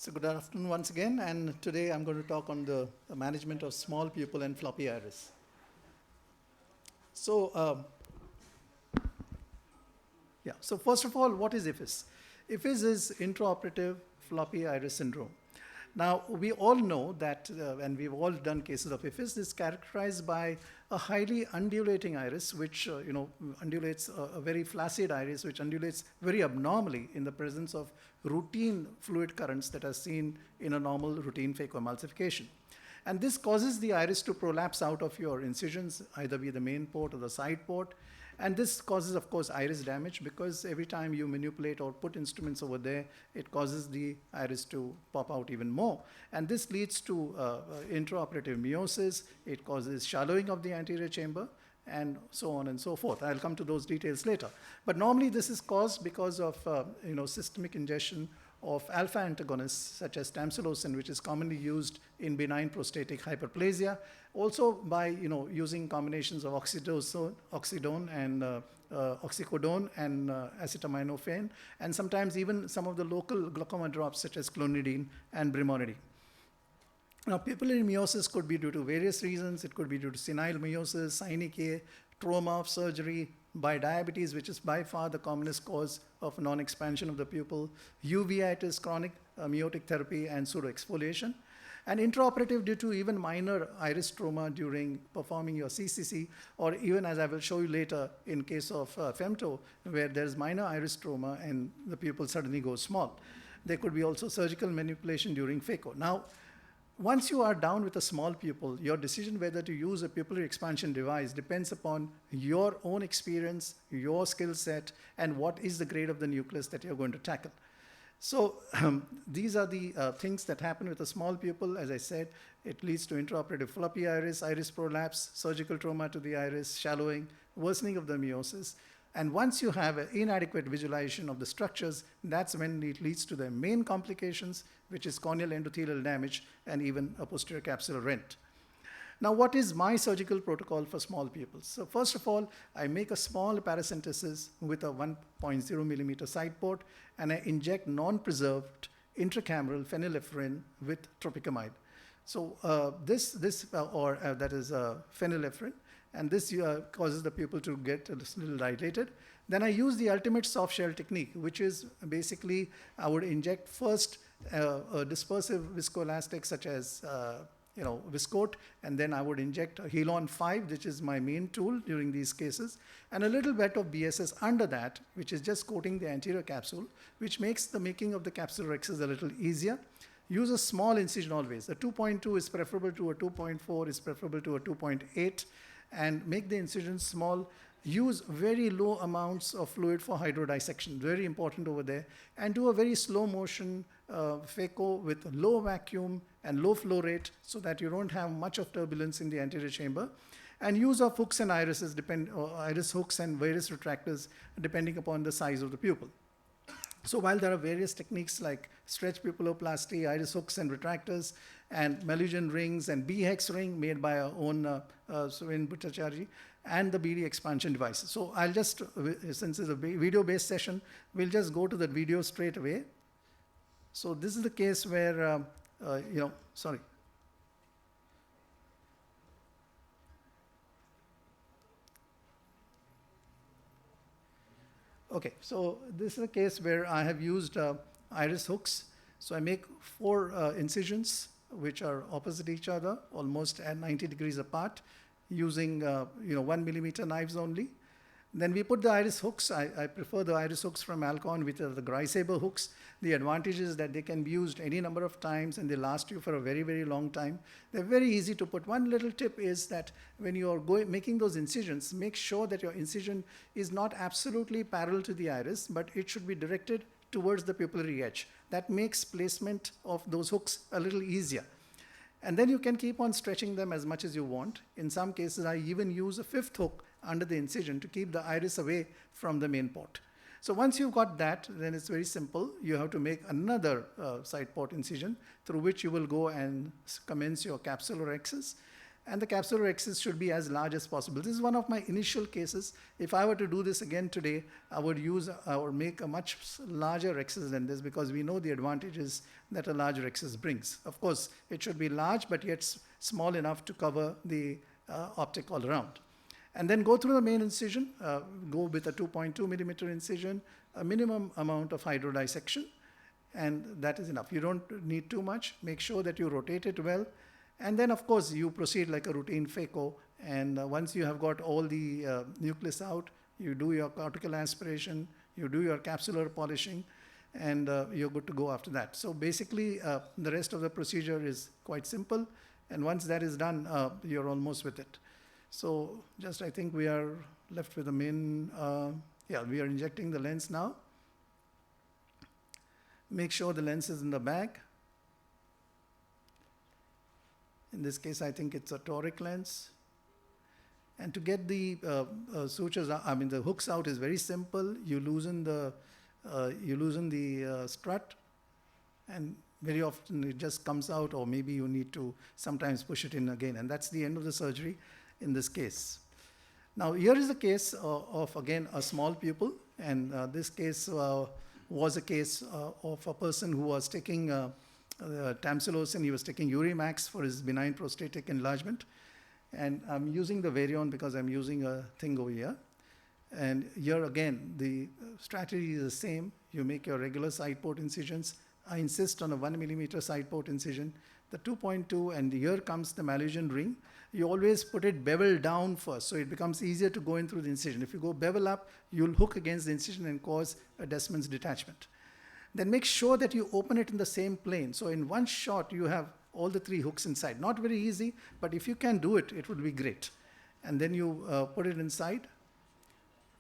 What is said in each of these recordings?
So good afternoon once again, and today I'm going to talk on the management of small pupil and floppy iris. So, so first of all, what is IFIS? IFIS is intraoperative floppy iris syndrome. Now, we all know that, and we've all done cases of IFIS, is characterized by a highly undulating iris, which undulates a very flaccid iris, which undulates very abnormally in the presence of routine fluid currents that are seen in a normal routine phacoemulsification. And this causes the iris to prolapse out of your incisions, either via the main port or the side port. And this causes, of course, iris damage because every time you manipulate or put instruments over there, it causes the iris to pop out even more. And this leads to intraoperative meiosis. It causes shallowing of the anterior chamber, and so on and so forth. I'll come to those details later. But normally this is caused because of systemic ingestion of alpha antagonists such as tamsulosin, which is commonly used in benign prostatic hyperplasia, also by using combinations of oxidone and oxycodone and acetaminophen, and sometimes even some of the local glaucoma drops such as clonidine and brimonidine. Now, pupillary meiosis could be due to various reasons. It could be due to senile meiosis, synechiae, trauma of surgery, by diabetes, which is by far the commonest cause of non-expansion of the pupil, uveitis, chronic meiotic therapy, and pseudoexfoliation, and intraoperative due to even minor iris trauma during performing your CCC, or even, as I will show you later, in case of femto, where there's minor iris trauma and the pupil suddenly goes small. There could be also surgical manipulation during phaco. Now, once you are down with a small pupil, your decision whether to use a pupillary expansion device depends upon your own experience, your skill set, and what is the grade of the nucleus that you're going to tackle. So these are the things that happen with a small pupil. As I said, it leads to intraoperative floppy iris, iris prolapse, surgical trauma to the iris, shallowing, worsening of the meiosis. And once you have an inadequate visualization of the structures, that's when it leads to the main complications, which is corneal endothelial damage and even a posterior capsular rent. Now, what is my surgical protocol for small pupils? So first of all, I make a small paracentesis with a 1.0 millimeter side port, and I inject non-preserved intracameral phenylephrine with tropicamide. So that is phenylephrine. And this causes the pupil to get a little dilated. Then I use the ultimate soft shell technique, which is basically I would inject first a dispersive viscoelastic such as Viscoat, and then I would inject a Helon 5, which is my main tool during these cases, and a little bit of BSS under that, which is just coating the anterior capsule, which makes the making of the capsular rhexis a little easier. Use a small incision always. A 2.2 is preferable to a 2.4, is preferable to a 2.8. And make the incisions small. Use very low amounts of fluid for hydrodissection, very important over there, and do a very slow motion phaco with low vacuum and low flow rate so that you don't have much of turbulence in the anterior chamber. And use of hooks and irises, iris hooks and various retractors depending upon the size of the pupil. So while there are various techniques like stretch pupilloplasty, iris hooks and retractors, and Malusian rings and B-hex ring made by our own Suvin Bhattacharya, and the BD expansion devices. So I'll just, since it's a video-based session, we'll just go to that video straight away. So this is the case where, Okay, so this is a case where I have used iris hooks. So I make 4 incisions which are opposite each other, almost at 90 degrees apart, using 1 millimeter knives only. Then we put the iris hooks. I prefer the iris hooks from Alcon, which are the Greisaber hooks. The advantage is that they can be used any number of times and they last you for a very, very long time. They're very easy to put. One little tip is that when you are making those incisions, make sure that your incision is not absolutely parallel to the iris, but it should be directed towards the pupillary edge. That makes placement of those hooks a little easier. And then you can keep on stretching them as much as you want. In some cases, I even use a 5th hook under the incision to keep the iris away from the main port. So once you've got that, then it's very simple. You have to make another side port incision through which you will go and commence your capsular rhexis. and the capsular axis should be as large as possible. This is one of my initial cases. If I were to do this again today, I would use or make a much larger axis than this, because we know the advantages that a larger axis brings. Of course, it should be large, but yet small enough to cover the optic all around. And then go through the main incision, go with a 2.2 millimeter incision, a minimum amount of hydrodissection, and that is enough. You don't need too much. Make sure that you rotate it well. And then, of course, you proceed like a routine phaco. And once you have got all the nucleus out, you do your cortical aspiration, you do your capsular polishing, and you're good to go after that. So basically, the rest of the procedure is quite simple. And once that is done, you're almost with it. So just I think we are left with the main, we are injecting the lens now. Make sure the lens is in the bag. In this case, I think it's a toric lens. And to get the sutures, the hooks out is very simple. You loosen the strut, and very often it just comes out, or maybe you need to sometimes push it in again. And that's the end of the surgery in this case. Now, here is a case of again, a small pupil. And this case was a case of a person who was taking tamsulosin. He was taking Urimax for his benign prostatic enlargement. And I'm using the Varion because I'm using a thing over here. And here again, the strategy is the same. You make your regular side port incisions. I insist on a 1 millimeter side port incision. The 2.2, and here comes the Malaysian ring. You always put it bevel down first, so it becomes easier to go in through the incision. If you go bevel up, you'll hook against the incision and cause a Descemet's detachment. Then make sure that you open it in the same plane. So in one shot, you have all the 3 hooks inside. Not very easy, but if you can do it, it would be great. And then you put it inside.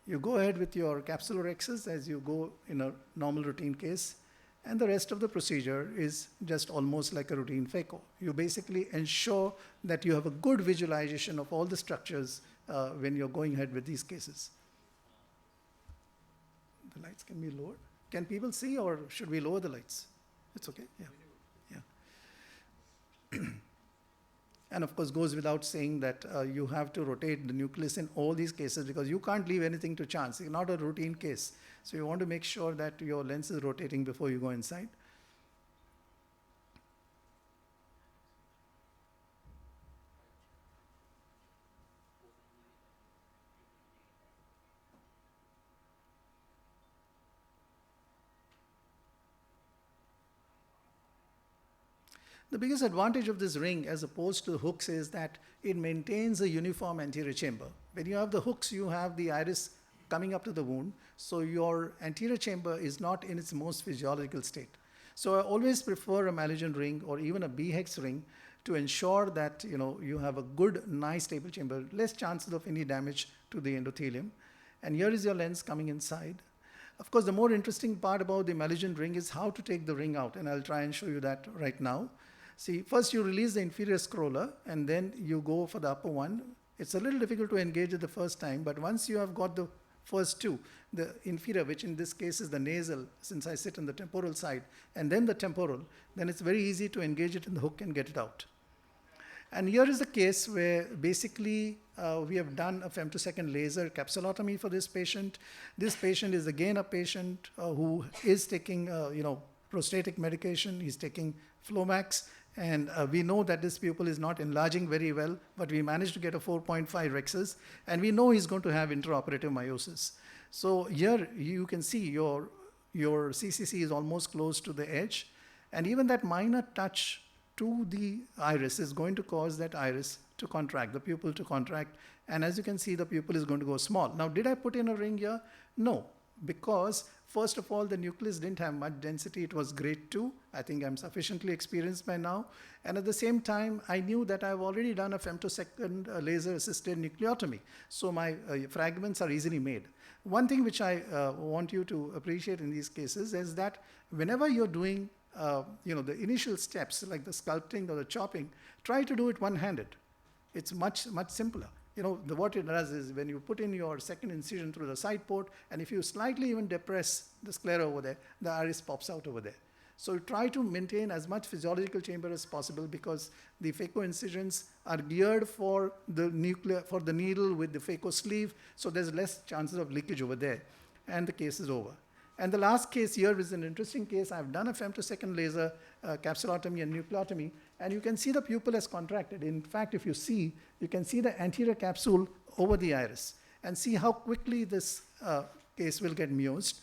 You go ahead with your capsular axis as you go in a normal routine case. And the rest of the procedure is just almost like a routine phaco. You basically ensure that you have a good visualization of all the structures when you're going ahead with these cases. The lights can be lowered. Can people see, or should we lower the lights? It's okay, yeah. And of course, goes without saying that you have to rotate the nucleus in all these cases, because you can't leave anything to chance. It's not a routine case. So you want to make sure that your lens is rotating before you go inside. The biggest advantage of this ring as opposed to the hooks is that it maintains a uniform anterior chamber. When you have the hooks, you have the iris coming up to the wound, so your anterior chamber is not in its most physiological state. So I always prefer a Malaysian ring or even a B-hex ring to ensure that you have a good, nice stable chamber, less chances of any damage to the endothelium. And here is your lens coming inside. Of course, the more interesting part about the Malaysian ring is how to take the ring out, and I'll try and show you that right now. See, first you release the inferior scroller, and then you go for the upper one. It's a little difficult to engage it the first time, but once you have got the first 2, the inferior, which in this case is the nasal, since I sit on the temporal side, and then the temporal, then it's very easy to engage it in the hook and get it out. And here is the case where basically we have done a femtosecond laser capsulotomy for this patient. This patient is again a patient who is taking prostatic medication. He's taking Flomax. And we know that this pupil is not enlarging very well, but we managed to get a 4.5 rexus, and we know he's going to have intraoperative meiosis. So here you can see your CCC is almost close to the edge, and even that minor touch to the iris is going to cause that iris to contract, the pupil to contract, and as you can see, the pupil is going to go small. Now, did I put in a ring here? No, because first of all, the nucleus didn't have much density. It was grade 2. I think I'm sufficiently experienced by now. And at the same time, I knew that I've already done a femtosecond laser-assisted nucleotomy. So my fragments are easily made. One thing which I want you to appreciate in these cases is that whenever you're doing the initial steps, like the sculpting or the chopping, try to do it one-handed. It's much, much simpler. What it does is when you put in your second incision through the side port, and if you slightly even depress the sclera over there, the iris pops out over there. So try to maintain as much physiological chamber as possible, because the phaco incisions are geared for the needle with the phaco sleeve, so there's less chances of leakage over there, and the case is over. And the last case here is an interesting case. I've done a femtosecond laser capsulotomy and nucleotomy, and you can see the pupil has contracted. In fact, if you see, you can see the anterior capsule over the iris, and see how quickly this case will get miossed.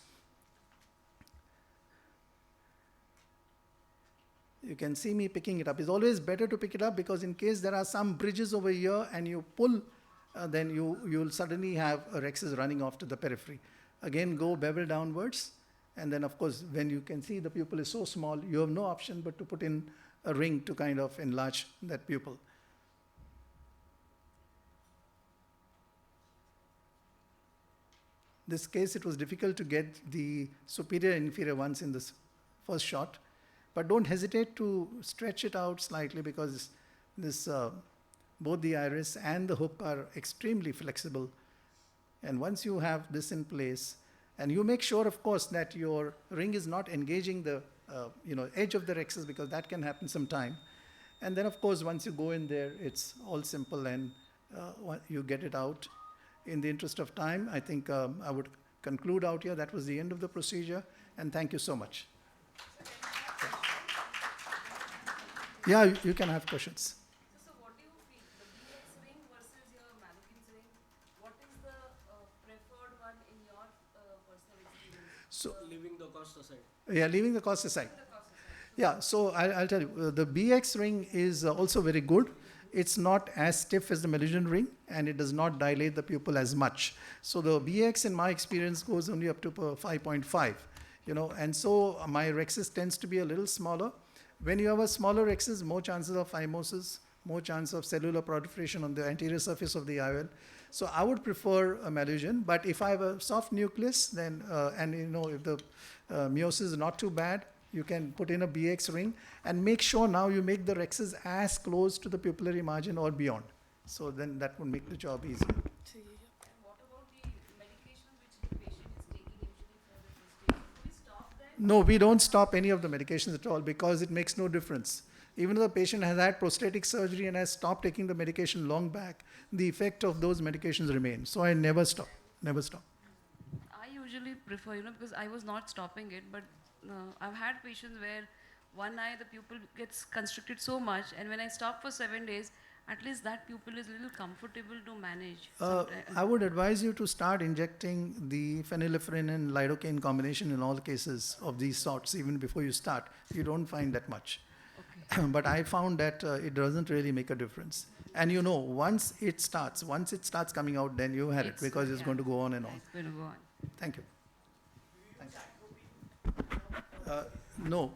You can see me picking it up. It's always better to pick it up, because in case there are some bridges over here and you pull, then you'll suddenly have a rhexis running off to the periphery. Again, go bevel downwards, and then of course, when you can see the pupil is so small, you have no option but to put in a ring to kind of enlarge that pupil. This case, it was difficult to get the superior and inferior ones in this first shot, but don't hesitate to stretch it out slightly, because both the iris and the hook are extremely flexible. And once you have this in place, and you make sure, of course, that your ring is not engaging the edge of the rhexis, because that can happen sometime. And then, of course, once you go in there, it's all simple, and you get it out. In the interest of time, I think I would conclude out here. That was the end of the procedure, and thank you so much. Yeah, you can have questions. So what do you feel, the BX ring versus your mannequin's ring, what is the preferred one in your personal experience? So, leaving the cost aside. Yeah, leaving the cost aside. Yeah, so I'll tell you, the BX ring is also very good. It's not as stiff as the Malaysian ring, and it does not dilate the pupil as much. So the BX, in my experience, goes only up to 5.5, and so my rhexis tends to be a little smaller. When you have a smaller rhexis, more chances of phimosis, more chance of cellular proliferation on the anterior surface of the IOL. So I would prefer a Malaysian, but if I have a soft nucleus, then, if the meiosis is not too bad, you can put in a BX ring, and make sure now you make the rhexis as close to the pupillary margin or beyond. So then that would make the job easier. And what about the medication which the patient is taking usually for the prostate? Do we stop them? No, we don't stop any of the medications at all, because it makes no difference. Even though the patient has had prostatic surgery and has stopped taking the medication long back, the effect of those medications remains. So I never stop, never stop. I usually prefer, because I was not stopping it, but I've had patients where one eye, the pupil gets constricted so much, and when I stop for 7 days, at least that pupil is a little comfortable to manage. I would advise you to start injecting the phenylephrine and lidocaine combination in all cases of these sorts, even before you start. You don't find that much. Okay. But I found that it doesn't really make a difference. And once it starts coming out, then you had it, because it's going to go on and on. It's going to go on. Thank you. No.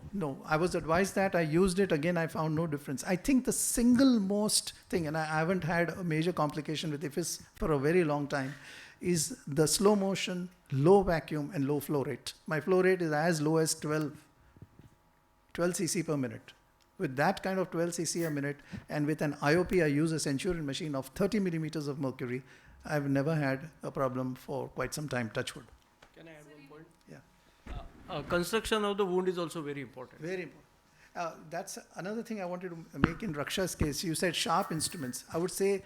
I was advised that. I used it. Again, I found no difference. I think the single most thing, and I haven't had a major complication with IFIS for a very long time, is the slow motion, low vacuum, and low flow rate. My flow rate is as low as 12 cc per minute. With that kind of 12 cc a minute, and with an IOP, I use a Centurion machine of 30 millimeters of mercury, I've never had a problem for quite some time, touch wood. Can I add one point? Yeah. Construction of the wound is also very important. Very important. That's another thing I wanted to make in Raksha's case. You said sharp instruments. I would say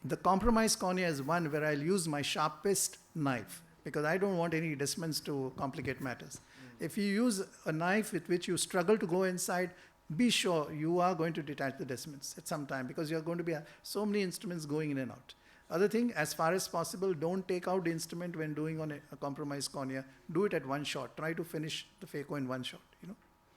the compromised cornea is one where I'll use my sharpest knife, because I don't want any descents to complicate matters. If you use a knife with which you struggle to go inside, be sure you are going to detach the descents at some time, because you're going to be so many instruments going in and out. Other thing, as far as possible, don't take out the instrument when doing on a compromised cornea. Do it at one shot. Try to finish the phaco in one shot,